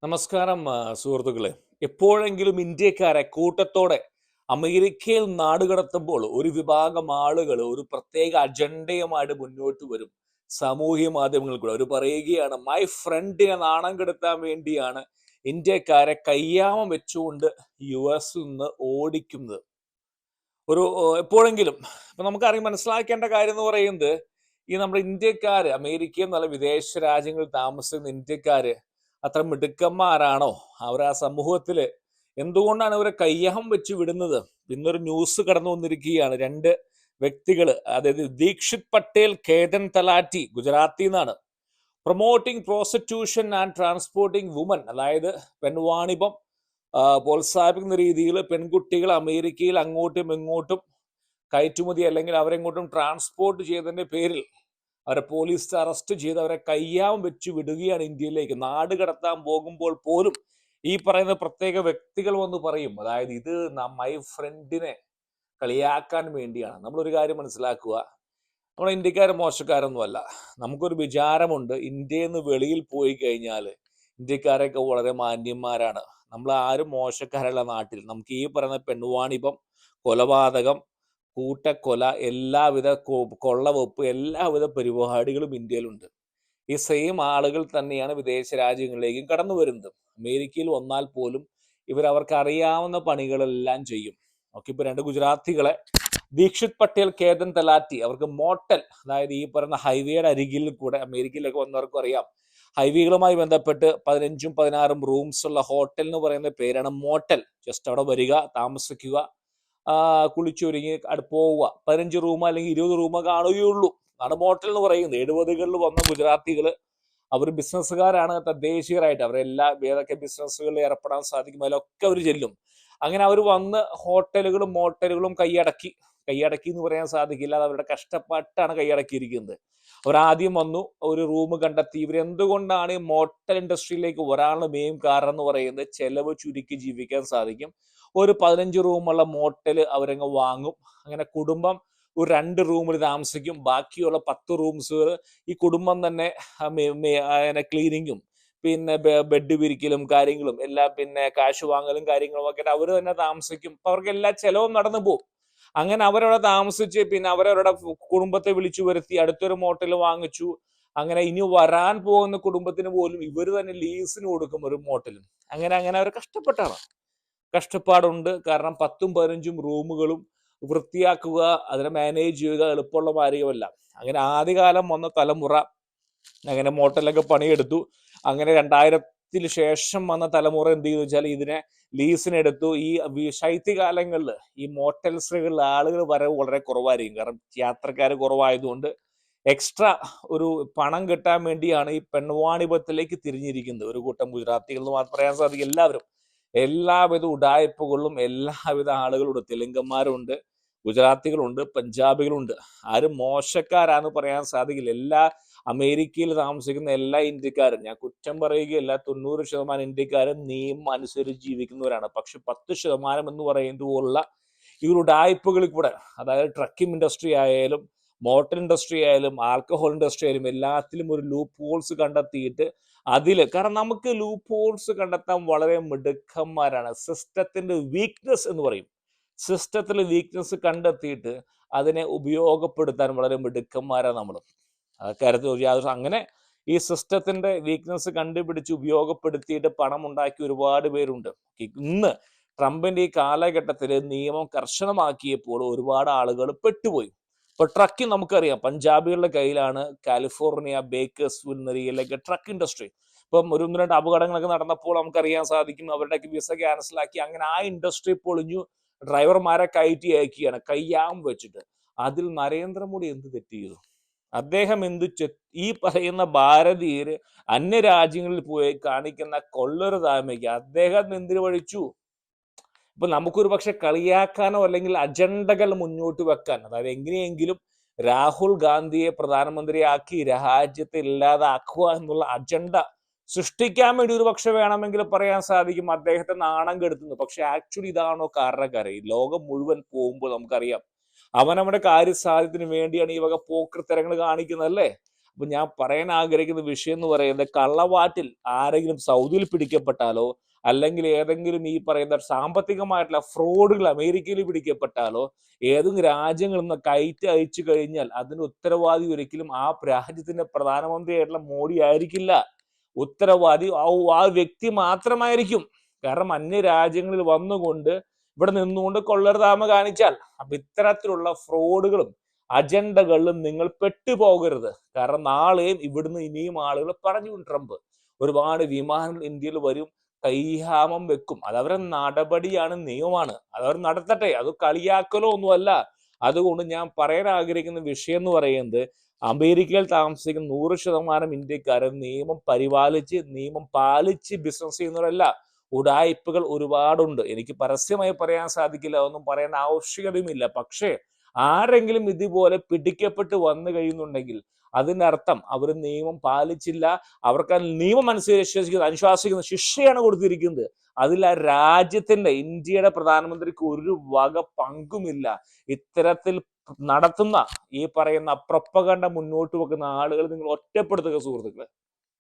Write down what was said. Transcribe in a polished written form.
നമസ്കാരം സുഹൃത്തുക്കളെ. എപ്പോഴെങ്കിലും ഇന്ത്യക്കാരെ കൂട്ടത്തോടെ അമേരിക്കയിൽ നാടുകടത്തുമ്പോൾ ഒരു വിഭാഗം ആളുകൾ ഒരു പ്രത്യേക അജണ്ടയുമായിട്ട് മുന്നോട്ട് വരും. സാമൂഹ്യ മാധ്യമങ്ങളിൽ കൂടെ അവർ പറയുകയാണ്, മൈ ഫ്രണ്ടിനെ നാണം കെടുത്താൻ വേണ്ടിയാണ് ഇന്ത്യക്കാരെ കയ്യാമം വെച്ചുകൊണ്ട് US നിന്ന് ഓടിക്കുന്നത്. എപ്പോഴെങ്കിലും ഇപ്പൊ നമുക്കറിയാം, മനസ്സിലാക്കേണ്ട കാര്യം എന്ന് പറയുന്നത്, ഈ നമ്മുടെ ഇന്ത്യക്കാര് അമേരിക്കയിൽ നല്ല വിദേശ രാജ്യങ്ങളിൽ താമസിക്കുന്ന ഇന്ത്യക്കാര് അത്ര മിടുക്കന്മാരാണോ? അവർ ആ സമൂഹത്തില് എന്തുകൊണ്ടാണ് അവരെ കയ്യഹം വെച്ച് വിടുന്നത്? ഇന്നൊരു ന്യൂസ് കടന്നു വന്നിരിക്കുകയാണ്. രണ്ട് വ്യക്തികൾ, അതായത് ദീക്ഷിത് പട്ടേൽ, കേതൻ തലാറ്റി, ഗുജറാത്തിൽ നിന്നാണ്. Promoting prostitution and transporting woman, അതായത് പെൺവാണിഭം പ്രോത്സാഹിപ്പിക്കുന്ന രീതിയിൽ പെൺകുട്ടികൾ അമേരിക്കയിൽ അങ്ങോട്ടും ഇങ്ങോട്ടും കയറ്റുമതി അല്ലെങ്കിൽ അവരെങ്ങോട്ടും ട്രാൻസ്പോർട്ട് ചെയ്തതിന്റെ പേരിൽ അവരെ പോലീസ് അറസ്റ്റ് ചെയ്ത് അവരെ കയ്യാമം വെച്ച് വിടുകയാണ് ഇന്ത്യയിലേക്ക്. നാട് കടത്താൻ പോകുമ്പോൾ പോലും ഈ പറയുന്ന പ്രത്യേക വ്യക്തികൾ വന്ന് പറയും, അതായത് ഇത് മൈ ഫ്രണ്ടിനെ കളിയാക്കാൻ വേണ്ടിയാണ്. നമ്മളൊരു കാര്യം മനസ്സിലാക്കുക, നമ്മുടെ ഇന്ത്യക്കാർ മോശക്കാരൊന്നുമല്ല. നമുക്കൊരു വിചാരമുണ്ട്, ഇന്ത്യയിൽ നിന്ന് വെളിയിൽ പോയി കഴിഞ്ഞാൽ ഇന്ത്യക്കാരൊക്കെ വളരെ മാന്യന്മാരാണ്, നമ്മൾ ആരും മോശക്കാരല്ല. നാട്ടിൽ നമുക്ക് ഈ പറയുന്ന പെൺവാണിഭം, കൊലപാതകം, കൂട്ടക്കൊല, എല്ലാവിധ കൊള്ളവെപ്പ്, എല്ലാവിധ പരിപാടികളും ഇന്ത്യയിലുണ്ട്. ഈ സെയിം ആളുകൾ തന്നെയാണ് വിദേശ രാജ്യങ്ങളിലേക്കും കടന്നു വരുന്നത്. അമേരിക്കയിൽ വന്നാൽ പോലും അവർക്ക് അറിയാവുന്ന പണികളെല്ലാം ചെയ്യും. ഓക്കെ, ഇപ്പൊ രണ്ട് ഗുജറാത്തികളെ, ദീക്ഷിത് പട്ടേൽ, കേതൻ തലാറ്റി, അവർക്ക് മോട്ടൽ, അതായത് ഈ പറയുന്ന ഹൈവേയുടെ അരികിൽ കൂടെ, അമേരിക്കയിലേക്ക് വന്നവർക്കും അറിയാം, ഹൈവേകളുമായി ബന്ധപ്പെട്ട് 15ഉം 16ഉം റൂംസ് ഉള്ള ഹോട്ടൽ എന്ന് പറയുന്ന പേരാണ് മോട്ടൽ. ജസ്റ്റ് അവിടെ വരിക, താമസിക്കുക, കുളിച്ചൊരുങ്ങി പോവുക. 15 റൂം അല്ലെങ്കിൽ 20 റൂം കാണുകയുള്ളൂ. അതാണ് മോട്ടൽ എന്ന് പറയുന്നത്. 70കളിൽ വന്ന ഗുജറാത്തികൾ, അവർ ബിസിനസ്സുകാരാണ്, തദ്ദേശീയരായിട്ട് ഏതൊക്കെ ബിസിനസ്സുകളിൽ ഏർപ്പെടാൻ സാധിക്കും അതിലൊക്കെ അവർ ചെല്ലും. അങ്ങനെ അവർ വന്ന് ഹോട്ടലുകളും മോട്ടലുകളും കൈയടക്കി എന്ന് പറയാൻ സാധിക്കില്ല, അത് അവരുടെ കഷ്ടപ്പാട്ടാണ് കൈയടക്കിയിരിക്കുന്നത്. അവരാദ്യം വന്നു, ഒരു റൂം കണ്ടെത്തി. ഇവരെന്തുകൊണ്ടാണ് ഈ മോട്ടൽ ഇൻഡസ്ട്രിയിലേക്ക് വരാനുള്ള മെയിൻ കാരണം എന്ന് പറയുന്നത്, ചെലവ് ചുരുക്കി ജീവിക്കാൻ സാധിക്കും. ഒരു 15 റൂമുള്ള മോട്ടൽ അവരങ്ങ് വാങ്ങും. അങ്ങനെ കുടുംബം ഒരു 2 റൂമിൽ താമസിക്കും. ബാക്കിയുള്ള 10 റൂംസുകൾ ഈ കുടുംബം തന്നെ ക്ലീനിങ്ങും പിന്നെ ബെഡ് വിരിക്കലും കാര്യങ്ങളും എല്ലാം, പിന്നെ കാശ് വാങ്ങലും കാര്യങ്ങളും ഒക്കെ അവർ തന്നെ താമസിക്കും. അപ്പൊ അവർക്ക് എല്ലാ ചെലവും നടന്നു പോകും. അങ്ങനെ അവരവിടെ താമസിച്ച് പിന്നെ അവരവരുടെ കുടുംബത്തെ വിളിച്ചു വരുത്തി അടുത്തൊരു മോട്ടൽ വാങ്ങിച്ചു. അങ്ങനെ ഇനി വരാൻ പോകുന്ന കുടുംബത്തിന് പോലും ഇവർ തന്നെ ലീസിന് കൊടുക്കും ഒരു മോട്ടലും. അങ്ങനെ അങ്ങനെ അവർ കഷ്ടപ്പാടുണ്ട്. കാരണം 10ഉം 15ഉം റൂമുകളും വൃത്തിയാക്കുക, അതിനെ മാനേജ് ചെയ്യുക എളുപ്പമുള്ള കാര്യമല്ല. അങ്ങനെ ആദ്യകാലം വന്ന തലമുറ അങ്ങനെ മോട്ടലൊക്കെ പണിയെടുത്തു. അങ്ങനെ 2000-ന് ശേഷം വന്ന തലമുറ എന്ത് ചെയ്തു വെച്ചാൽ ഇതിനെ ലീസിനെടുത്തു. ഈ ശൈത്യകാലങ്ങളിൽ ഈ മോട്ടൽസുകളിൽ ആളുകൾ വരവ് വളരെ കുറവായിരിക്കും. കാരണം യാത്രക്കാർ കുറവായതുകൊണ്ട് എക്സ്ട്രാ ഒരു പണം കിട്ടാൻ വേണ്ടിയാണ് ഈ പെൺവാണിഭത്തിലേക്ക് തിരിഞ്ഞിരിക്കുന്നത് ഒരു കൂട്ടം ഗുജറാത്തികൾ എന്ന് മാത്രം പറയാൻ സാധിക്കും. എല്ലാവിധ ഉഡായിപ്പുകളിലും എല്ലാവിധ ആളുകളുണ്ട്. തെലുങ്കന്മാരുണ്ട്, ഗുജറാത്തികളുണ്ട്, പഞ്ചാബികളുണ്ട്. ആരും മോശക്കാരാന്ന് പറയാൻ സാധിക്കില്ല. അമേരിക്കയിൽ താമസിക്കുന്ന എല്ലാ ഇന്ത്യക്കാരും, ഞാൻ കുറ്റം പറയുകയല്ല, 90% ഇന്ത്യക്കാരും നിയമം അനുസരിച്ച് ജീവിക്കുന്നവരാണ്. പക്ഷെ 10% എന്ന് പറയുന്നത് പോലുള്ള ഈ ഉഡായിപ്പുകളിൽ കൂടെ, അതായത് ട്രക്കിംഗ് ഇൻഡസ്ട്രി ആയാലും മോട്ടോർ ഇൻഡസ്ട്രി ആയാലും ആൽക്കഹോൾ ഇൻഡസ്ട്രി ആയാലും എല്ലാത്തിലും ഒരു ലൂപ്പ് ഹോൾസ് കണ്ടെത്തിയിട്ട് കാരണം നമുക്ക് ലൂപ്പ് ഹോൾസ് കണ്ടെത്താൻ വളരെ മിടുക്കന്മാരാണ്. സിസ്റ്റത്തിന്റെ വീക്ക്നെസ് എന്ന് പറയും, സിസ്റ്റത്തിലെ വീക്ക്നെസ് കണ്ടെത്തിയിട്ട് അതിനെ ഉപയോഗപ്പെടുത്താൻ വളരെ മിടുക്കന്മാരാണ് നമ്മൾ. കാര്യത്തിൽ അങ്ങനെ ഈ സിസ്റ്റത്തിന്റെ വീക്ക്നെസ് കണ്ടുപിടിച്ച് ഉപയോഗപ്പെടുത്തിയിട്ട് പണം ഉണ്ടാക്കി ഒരുപാട് പേരുണ്ട്. ഇന്ന് ട്രംപിന്റെ ഈ കാലഘട്ടത്തിൽ നിയമം കർശനമാക്കിയപ്പോൾ ഒരുപാട് ആളുകൾ പെട്ടുപോയി. ഇപ്പൊ ട്രക്കിംഗ് നമുക്കറിയാം, പഞ്ചാബികളുടെ കയ്യിലാണ് കാലിഫോർണിയ ബേക്കേഴ്സ്വിൽ നിരയിലേക്ക് ട്രക്ക് ഇൻഡസ്ട്രി. ഇപ്പം 1-2 അപകടങ്ങളൊക്കെ നടന്നപ്പോൾ നമുക്കറിയാൻ സാധിക്കും, അവരുടെ വിസ ക്യാൻസലാക്കി. അങ്ങനെ ആ ഇൻഡസ്ട്രി പൊളിഞ്ഞു. ഡ്രൈവർമാരെ കയറ്റി അയക്കുകയാണ് കയ്യാം വെച്ചിട്ട്. അതിൽ നരേന്ദ്രമോദി എന്ത് തെറ്റ് ചെയ്തു? അദ്ദേഹം ഈ പറയുന്ന ഭാരതീയര് അന്യരാജ്യങ്ങളിൽ പോയി കാണിക്കുന്ന കൊള്ളൊരു താഴ്മയ്ക്ക് അദ്ദേഹം എന്തിനു വഴിച്ചു? ഇപ്പൊ നമുക്കൊരു പക്ഷെ കളിയാക്കാനോ അല്ലെങ്കിൽ അജണ്ടകൾ മുന്നോട്ട് വെക്കാൻ, അതായത് എങ്ങനെയെങ്കിലും രാഹുൽ ഗാന്ധിയെ പ്രധാനമന്ത്രിയാക്കി രാജ്യത്തെ ഇല്ലാതാക്കുക എന്നുള്ള അജണ്ട സൃഷ്ടിക്കാൻ വേണ്ടി ഒരു പക്ഷെ വേണമെങ്കിൽ പറയാൻ സാധിക്കും അദ്ദേഹത്തെ നാണം കെടുത്തുന്നു. പക്ഷെ ആക്ച്വലി ഇതാണോ കാരണക്കാരെ? ലോകം മുഴുവൻ പോകുമ്പോൾ നമുക്കറിയാം അവനവന്റെ കാര്യസാധ്യത്തിന് വേണ്ടിയാണ് ഈ വക പോക്കൃത്തരങ്ങൾ കാണിക്കുന്നത്, അല്ലേ? അപ്പൊ ഞാൻ പറയാൻ ആഗ്രഹിക്കുന്ന വിഷയം എന്ന് പറയുന്നത്, കള്ളവാറ്റിൽ ആരെങ്കിലും സൗദിയിൽ പിടിക്കപ്പെട്ടാലോ അല്ലെങ്കിൽ ഏതെങ്കിലും ഈ പറയുന്ന സാമ്പത്തികമായിട്ടുള്ള ഫ്രോഡുകൾ അമേരിക്കയിൽ പിടിക്കപ്പെട്ടാലോ ഏതെങ്കിലും രാജ്യങ്ങളിൽ നിന്ന് കയറ്റി അയച്ചു കഴിഞ്ഞാൽ അതിന് ഉത്തരവാദി ഒരിക്കലും ആ രാജ്യത്തിന്റെ പ്രധാനമന്ത്രിയായിട്ടുള്ള മോഡി ആയിരിക്കില്ല. ഉത്തരവാദി ആ വ്യക്തി മാത്രമായിരിക്കും. കാരണം അന്യ രാജ്യങ്ങളിൽ വന്നുകൊണ്ട് ഇവിടെ നിന്നുകൊണ്ട് കൊള്ളരുതായ്മ കാണിച്ചാൽ. അപ്പൊ ഇത്തരത്തിലുള്ള ഫ്രോഡുകളും അജണ്ടകളിലും നിങ്ങൾ പെട്ടുപോകരുത്. കാരണം നാളെയും ഇവിടുന്ന് ഇനിയും ആളുകൾ പറഞ്ഞു ട്രംപ് ഒരുപാട് വിമാനങ്ങൾ ഇന്ത്യയിൽ വരും, കൈഹാമം വെക്കും. അതവരുടെ നടപടിയാണ്, നിയമമാണ്. അതവർ നടത്തട്ടെ, അത് കളിയാക്കലോ ഒന്നുമല്ല. അതുകൊണ്ട് ഞാൻ പറയാൻ ആഗ്രഹിക്കുന്ന വിഷയം എന്ന് പറയുന്നത്, അമേരിക്കയിൽ താമസിക്കുന്ന 100% ഇന്ത്യക്കാരൻ നിയമം പരിപാലിച്ച് നിയമം പാലിച്ച് ബിസിനസ് ചെയ്യുന്നവരല്ല. ഉടായ്പകൾ ഒരുപാടുണ്ട്. എനിക്ക് പരസ്യമായി പറയാൻ സാധിക്കില്ല, ഒന്നും പറയേണ്ട ആവശ്യകതയുമില്ല. പക്ഷേ ആരെങ്കിലും ഇതുപോലെ പിടിക്കപ്പെട്ട് വന്നു കഴിയുന്നുണ്ടെങ്കിൽ അതിനർത്ഥം അവർ നിയമം പാലിച്ചില്ല. അവർക്ക് ആ നിയമം അനുശാസിക്കുന്ന ശിക്ഷയാണ് കൊടുത്തിരിക്കുന്നത്. അതിൽ ആ രാജ്യത്തിന്റെ, ഇന്ത്യയുടെ പ്രധാനമന്ത്രിക്ക് ഒരു വക പങ്കുമില്ല. ഇത്തരത്തിൽ നടത്തുന്ന ഈ പറയുന്ന പ്രൊപ്പഗണ്ട മുന്നോട്ട് വെക്കുന്ന ആളുകൾ നിങ്ങൾ ഒറ്റപ്പെടുത്തുക സുഹൃത്തുക്കളെ.